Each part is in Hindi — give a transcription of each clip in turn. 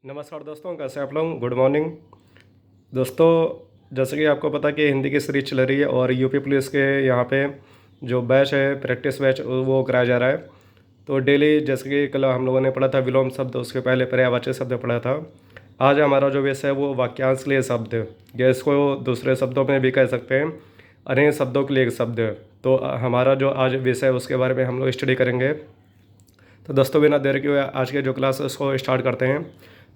नमस्कार दोस्तों, कैसे हैं आप लोग। गुड मॉर्निंग दोस्तों। जैसे कि आपको पता कि हिंदी की सीरीज चल रही है और यूपी पुलिस के यहाँ पे जो बैच है, प्रैक्टिस बैच, वो कराया जा रहा है। तो डेली जैसे कि कल हम लोगों ने पढ़ा था विलोम शब्द, उसके पहले पर्यायवाची शब्द पढ़ा था। आज हमारा जो विषय है वो वाक्यांश के लिए शब्द, या इसको दूसरे शब्दों में भी कह सकते हैं अनेक शब्दों के लिए एक शब्द। तो हमारा जो आज विषय है उसके बारे में हम लोग स्टडी करेंगे। तो दोस्तों बिना देर के हुए आज के जो क्लास है उसको स्टार्ट करते हैं।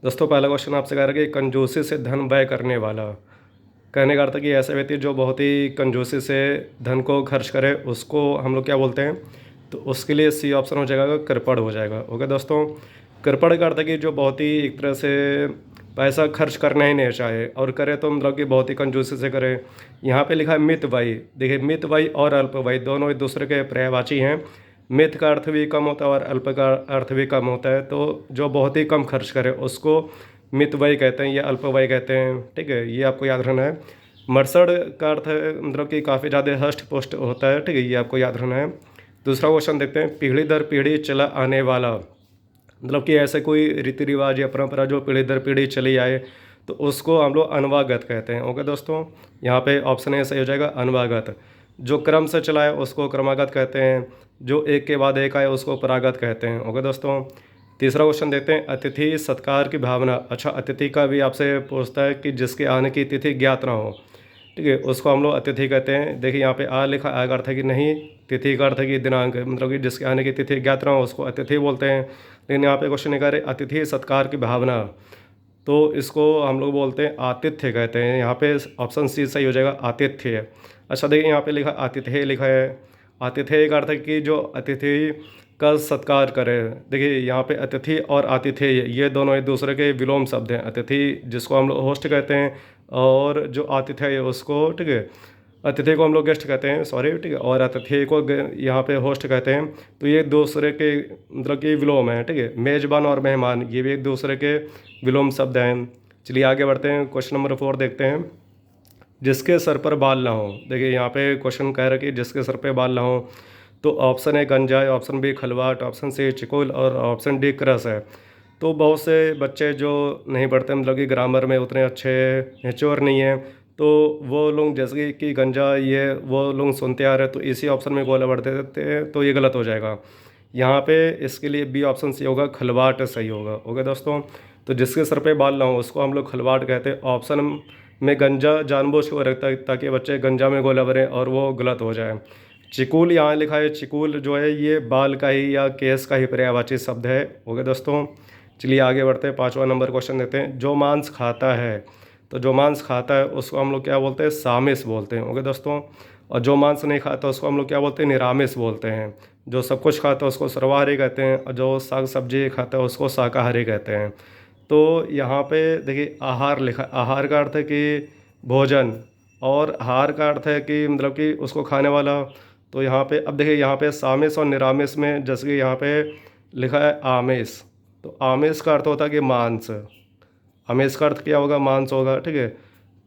दोस्तों पहला क्वेश्चन आपसे कह रहा है कि कंजूसी से धन व्यय करने वाला। कहने का अर्थ है कि ऐसा व्यक्ति जो बहुत ही कंजूसी से धन को खर्च करे उसको हम लोग क्या बोलते हैं। तो उसके लिए सी ऑप्शन हो जाएगा, कृपण हो जाएगा। ओके दोस्तों, कृपण का अर्थ है कि जो बहुत ही एक तरह से पैसा खर्च करना ही नहीं चाहे, और करे तो मतलब कि बहुत ही कंजूसी से करे। यहाँ पे लिखा है मितव्ययी। देखिए, मितव्ययी और अल्पव्ययी दोनों एक दूसरे के पर्यायवाची हैं। मित का अर्थ भी कम होता है और अल्प का अर्थ भी कम होता है। तो जो बहुत ही कम खर्च करे उसको मितव्ययी कहते हैं या अल्पव्ययी कहते हैं। ठीक है, ये आपको याद रहना है। मर्सड का अर्थ है मतलब कि काफ़ी ज़्यादा हष्ट पुष्ट होता है। ठीक है, ये आपको याद रहना है। दूसरा क्वेश्चन देखते हैं, पीढ़ी दर पीढ़ी चला आने वाला। मतलब कि ऐसे कोई रीति रिवाज या परंपरा जो पीढ़ी दर पीढ़ी चली आए तो उसको हम लोग अनवागत कहते हैं। ओके दोस्तों, यहाँ पे ऑप्शन ए सही हो जाएगा, अनवागत। जो क्रम से चला है उसको क्रमागत कहते हैं, जो एक के बाद एक आए उसको परागत कहते हैं। ओके दोस्तों, तीसरा क्वेश्चन देखते हैं, अतिथि सत्कार की भावना। अच्छा, अतिथि का भी आपसे पूछता है कि जिसके आने की तिथि ज्ञात ना हो। ठीक है, उसको हम लोग अतिथि कहते हैं। देखिए यहाँ पे आ लिखा, आ का अर्थ है कि नहीं, तिथि का अर्थ है कि दिनांक, मतलब कि जिसके आने की तिथि ज्ञात ना हो उसको अतिथि बोलते हैं। लेकिन यहाँ पे क्वेश्चन निकाल रहे अतिथि सत्कार की भावना, तो इसको हम लोग बोलते हैं आतिथ्य कहते हैं। यहाँ पे ऑप्शन सी सही हो जाएगा, आतिथ्य। अच्छा देखिए, यहाँ पे लिखा आतिथ्य लिखा है। आतिथ्य का अर्थ है कि जो अतिथि का सत्कार करे। देखिए यहाँ पे अतिथि और आतिथ्य ये दोनों एक दूसरे के विलोम शब्द हैं। अतिथि जिसको हम लोग होस्ट कहते हैं, और जो आतिथ्य है उसको, ठीक है, अतिथि को हम लोग गेस्ट कहते हैं, सॉरी, ठीक है, और अतिथि को यहाँ पे होस्ट कहते हैं। तो ये एक दूसरे के मतलब कि विलोम है। ठीक है, मेज़बान और मेहमान ये भी एक दूसरे के विलोम शब्द हैं। चलिए आगे बढ़ते हैं, क्वेश्चन नंबर 4 देखते हैं, जिसके सर पर बाल ना हो। देखिए यहाँ पे क्वेश्चन कह रहा है कि जिसके सर पे बाल ना हो। तो ऑप्शन ए गंजा, ऑप्शन बी खलवाट, ऑप्शन सी चिकोल और ऑप्शन डी क्रस है। तो बहुत से बच्चे जो नहीं पढ़ते, मतलब कि ग्रामर में उतने अच्छे मेच्योर नहीं है, तो वो लोग जैसे कि गंजा ये वो लोग सुनते आ रहे हैं तो इसी ऑप्शन में गोला बढ़ देते हैं, तो ये गलत हो जाएगा। यहाँ पे इसके लिए बी ऑप्शन सही होगा, खलवाट सही होगा। ओके दोस्तों, तो जिसके सर पे बाल ना हो उसको हम लोग खलवाट कहते हैं। ऑप्शन में गंजा जानबूझ के रखता है ताकि बच्चे गंजा में गोला भरें और वो गलत हो जाए। चिकूल यहाँ लिखा है, चिकूल जो है ये बाल का ही या केस का ही पर्यायवाची शब्द है। ओके दोस्तों, चलिए आगे बढ़ते हैं, 5वां नंबर क्वेश्चन देते हैं, जो मांस खाता है। तो जो मांस खाता है उसको हम लोग क्या बोलते हैं, सामिस बोलते हैं। ओके दोस्तों, और जो मांस नहीं खाता उसको हम लोग क्या बोलते हैं, निरामिस बोलते हैं। जो सब कुछ खाता है उसको सर्वाहारी कहते हैं, और जो साग सब्जी खाता है उसको शाकाहारी कहते हैं। तो यहाँ पे देखिए आहार लिखा, आहार का अर्थ है कि भोजन, और हार का अर्थ है कि मतलब कि उसको खाने वाला। तो यहाँ पे अब देखिए, यहाँ पे सामिस और निरामिस में जैसे कि यहाँ पे लिखा है आमिष, तो आमिष का अर्थ होता है कि मांस, आमिष का अर्थ क्या होगा, मांस होगा। ठीक है,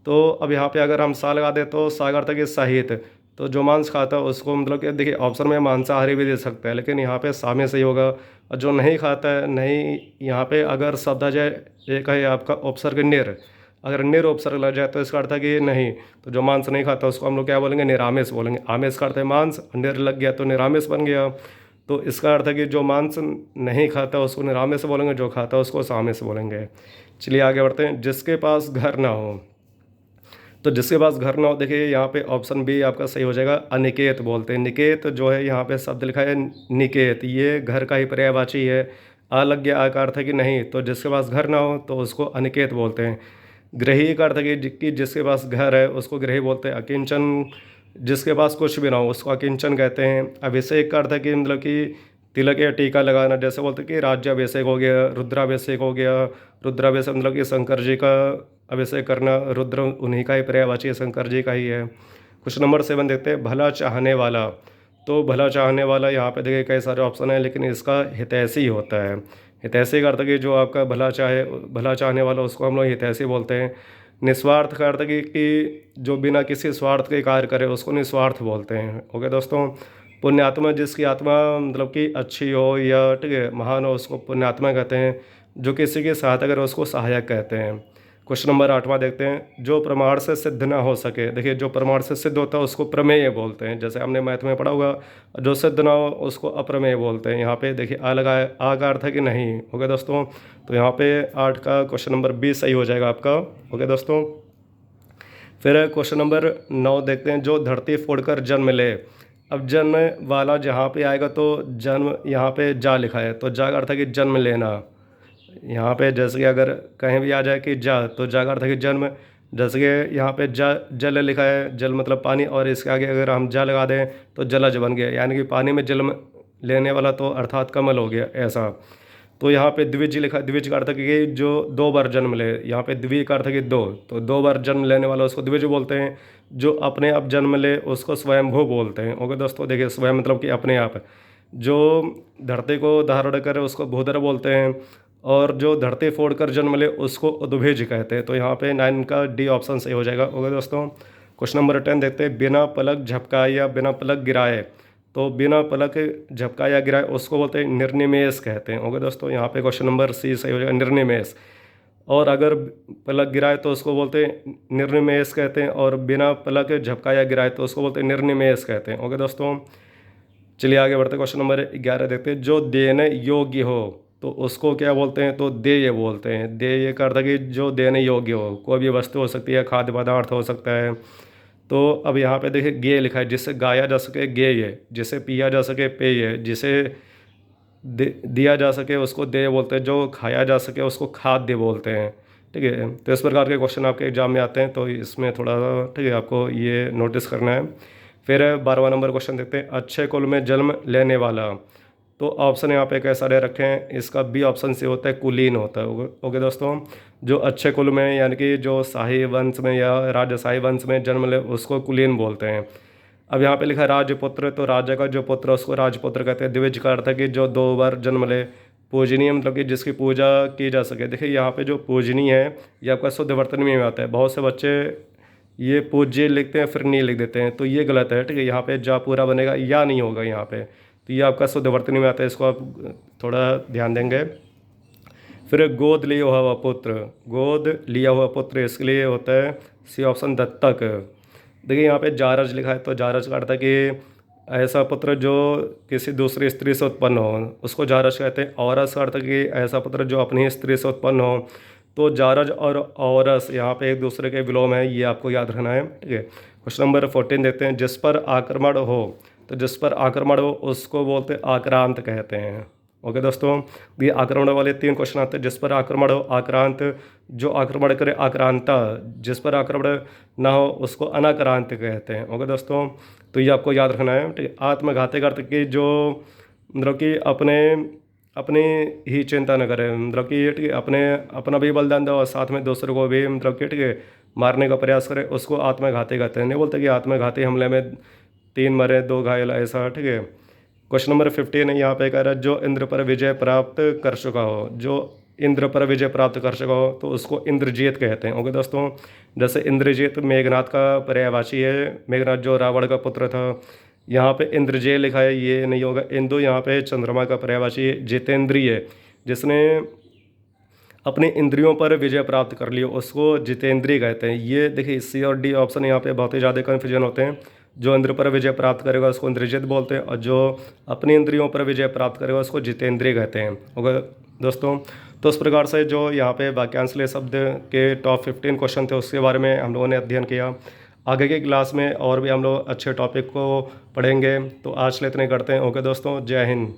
तो अब यहाँ पे अगर हम सा लगा दें तो सा का अर्थ है कि सहित। तो जो मांस खाता है उसको मतलब कि देखिए ऑप्शन में मांसाहारी भी दे सकते हैं, लेकिन यहाँ पे सा में सही होगा। और जो नहीं खाता है, नहीं, यहाँ पे अगर शब्द आ जाए, एक है आपका उपसर्ग निर, अगर निर उपसर्ग लग जाए तो इसका अर्थ है कि नहीं। तो जो मांस नहीं खाता उसको हम लोग क्या बोलेंगे, निरामिष बोलेंगे। आमिष का अर्थ है मांस, निर लग गया तो निरामिष बन गया। तो इसका अर्थ है कि जो मांस नहीं खाता उसको निरामिष बोलेंगे, जो खाता है उसको सामिष बोलेंगे। चलिए आगे बढ़ते हैं, जिसके पास घर ना हो। तो जिसके पास घर ना हो, देखिए यहाँ पे ऑप्शन बी आपका सही हो जाएगा, अनिकेत बोलते हैं। निकेत जो है यहाँ पे शब्द लिखा है निकेत, ये घर का ही पर्यायवाची है। आ लग गया, आ का अर्थ है कि नहीं, तो जिसके पास घर ना हो तो उसको अनिकेत बोलते हैं। गृही का अर्थ है कि जिसके पास घर है उसको गृही बोलते हैं। अकिंचन, जिसके पास कुछ भी ना हो उसको अकिंचन कहते हैं। अभिषेक का अर्थ है कि मतलब कि तिलक या टीका लगाना, जैसे बोलते हैं कि राज्याभिषेक हो गया, रुद्राभिषेक हो गया। रुद्राभिषेक मतलब कि शंकर जी का अभिषेक करना, रुद्र उन्हीं का ही पर्यायवाची है, शंकर जी का ही है। क्वेश्चन नंबर 7 देखते हैं, भला चाहने वाला। तो भला चाहने वाला यहाँ पे देखिए कई सारे ऑप्शन हैं, लेकिन इसका हितैषी होता है। हितैषी का अर्थ है कि जो आपका भला चाहे, भला चाहने वाला उसको हम लोग हितैषी बोलते हैं। निस्वार्थ का अर्थ है कि जो बिना किसी स्वार्थ के कार्य करे उसको निस्वार्थ बोलते हैं। ओके दोस्तों, पुण्यात्मा, जिसकी आत्मा मतलब कि अच्छी हो या ठीक है महान हो उसको पुण्यात्मा कहते हैं। जो किसी की सहायता करे उसको सहायक कहते हैं। क्वेश्चन नंबर 8वां देखते हैं, जो प्रमाण से सिद्ध ना हो सके। देखिए जो प्रमाण से सिद्ध होता है उसको प्रमेय बोलते हैं, जैसे हमने मैथ में पढ़ा होगा। जो सिद्ध ना हो उसको अप्रमेय बोलते हैं। यहाँ पे देखिए आ लगाए, आ का अर्थ है कि नहीं। ओके दोस्तों, तो यहाँ पे 8 का क्वेश्चन नंबर 20 सही हो जाएगा आपका। ओके दोस्तों, फिर क्वेश्चन नंबर 9 देखते हैं, जो धरती फोड़कर जन्म ले। अब जन्म वाला जहाँ पे आएगा तो जन्म यहाँ पे जा लिखा है, तो जा का अर्थ है कि जन्म लेना। यहाँ पे जैसे कि अगर कहीं भी आ जाए कि जा, तो जा का अर्थ है कि जन्म। जैसे कि यहाँ पे जा जल लिखा है, जल मतलब पानी, और इसके आगे अगर हम जा लगा दें तो जलज बन गया, यानी कि पानी में जन्म लेने वाला, तो अर्थात कमल हो गया ऐसा। तो यहाँ पे द्विज लिखा, द्विज का अर्थ है कि जो 2 बार जन्म ले। यहाँ पे द्वि का अर्थ है कि 2, तो 2 बार जन्म लेने वाला उसको द्विज बोलते हैं। जो अपने आप जन्म ले उसको स्वयंभू बोलते हैं। ओके दोस्तों, देखिए स्वयं मतलब कि अपने आप। जो धरती को धारण करे उसको भूधर बोलते हैं, और जो धरती फोड़ कर जन्म ले उसको उद्भिज कहते हैं। तो यहाँ पे 9 का डी ऑप्शन सही हो जाएगा। ओके दोस्तों, क्वेश्चन नंबर 10 देखते हैं, बिना पलक झपकाए या बिना पलक गिराए। तो बिना पलक झपकाए या गिराए उसको बोलते हैं निर्निमेष कहते हैं। ओके दोस्तों, यहाँ पे क्वेश्चन नंबर सी सही हो जाएगा, निर्निमेष। और अगर पलक गिराए तो उसको बोलते हैं निर्निमेष कहते हैं, और बिना पलक झपकाया गिराए तो उसको बोलते हैं निर्निमेष कहते हैं। ओके दोस्तों, चलिए आगे बढ़ते, क्वेश्चन नंबर 11 देखते हैं, जो देने योग्य हो तो उसको क्या बोलते हैं, तो देय बोलते हैं। देय का अर्थ है कि जो देने योग्य हो, कोई भी वस्तु हो सकती है, खाद्य पदार्थ हो सकता है। तो अब यहाँ पे देखिए गेय लिखा है, जिसे गाया जा सके गेय, जिसे पिया जा सके पेय, जिसे दिया जा सके उसको देय बोलते हैं, जो खाया जा सके उसको खाद्य बोलते हैं। ठीक है, तो इस प्रकार के क्वेश्चन आपके एग्जाम में आते हैं, तो इसमें थोड़ा, ठीक है, आपको ये नोटिस करना है। फिर 12वां नंबर क्वेश्चन देखते हैं, अच्छे कुल में जन्म लेने वाला। तो ऑप्शन यहाँ पे कैसे सारे रखे हैं, इसका बी ऑप्शन से होता है कुलीन होता है। ओके दोस्तों, जो अच्छे कुल में यानी कि जो शाही वंश में या राजशाही वंश में जन्म ले उसको कुलीन बोलते हैं। अब यहाँ पे लिखा है राजपुत्र, तो राजा का जो पुत्र उसको राजपुत्र कहते हैं। द्विज का अर्थ है कि जो 2 बार जन्म ले। पूजनीय मतलब कि जिसकी पूजा की जा सके। देखिए यहाँ पे जो पूजनीय है ये आपका शुद्ध वर्तनी में आता है। बहुत से बच्चे ये पूज्य लिखते हैं फिर नहीं लिख देते हैं, तो ये गलत है। ठीक है, यहाँ पे जा पूरा बनेगा, या नहीं होगा यहाँ पे, तो ये आपका शुद्ध वर्तनी में आता है, इसको आप थोड़ा ध्यान देंगे। फिर गोद लिया हुआ पुत्र, गोद लिया हुआ पुत्र इसके लिए होता है सी ऑप्शन दत्तक। देखिए यहाँ पे जारज लिखा है, तो जारज का अर्थ है कि ऐसा पुत्र जो किसी दूसरी स्त्री से उत्पन्न हो उसको जारज कहते हैं। औरस का अर्थ है कि ऐसा पुत्र जो अपनी स्त्री से उत्पन्न हो। तो जारज और औरस यहाँ पे एक दूसरे के विलोम है, ये आपको याद रखना है। ठीक है, क्वेश्चन नंबर 14 देखते हैं, जिस पर आक्रमण हो। तो जिस पर आक्रमण हो उसको बोलते आक्रांत कहते हैं। ओके दोस्तों, ये आक्रमण वाले 3 क्वेश्चन आते हैं। जिस पर आक्रमण हो आक्रांत, जो आक्रमण करे आक्रांता, जिस पर आक्रमण ना हो उसको अनाक्रांत कहते हैं। ओके दोस्तों, तो ये आपको याद रखना है। ठीक है, आत्मघाती अर्थ की जो मतलब कि अपनी ही चिंता न करें, मतलब कि ठीक है अपना भी बलिदान दो और साथ में दूसरों को भी मतलब कि ठीक है मारने का प्रयास करें, उसको आत्मघाती कहते हैं। नहीं बोलते कि आत्मघाती हमले में 3 मरे 2 घायल ऐसा। ठीक है, क्वेश्चन नंबर 15 है, यहाँ पे कह रहा है जो इंद्र पर विजय प्राप्त कर चुका हो, जो इंद्र पर विजय प्राप्त कर चुका हो तो उसको इंद्रजीत कहते हैं। ओके दोस्तों, जैसे इंद्रजीत मेघनाथ का पर्यायवाची है। मेघनाथ जो रावण का पुत्र था। यहाँ पे इंद्रजय लिखा है, ये नहीं होगा। इंदु यहाँ पे चंद्रमा का पर्यायवाची है। जितेंद्रिय, जिसने अपने इंद्रियों पर विजय प्राप्त कर लिया उसको जितेंद्रिय कहते हैं। ये देखिए सी और डी ऑप्शन यहाँ पे बहुत ही ज़्यादा कन्फ्यूजन होते हैं। जो इंद्र पर विजय प्राप्त करेगा उसको इंद्रजित बोलते हैं, और जो अपनी इंद्रियों पर विजय प्राप्त करेगा उसको जितेंद्रिय कहते हैं। ओके दोस्तों, तो इस प्रकार से जो यहाँ पे वाक्यांश शब्द के टॉप 15 क्वेश्चन थे उसके बारे में हम लोगों ने अध्ययन किया। आगे की क्लास में और भी हम लोग अच्छे टॉपिक को पढ़ेंगे। तो आज के लिए इतने करते हैं। ओके दोस्तों, जय हिंद।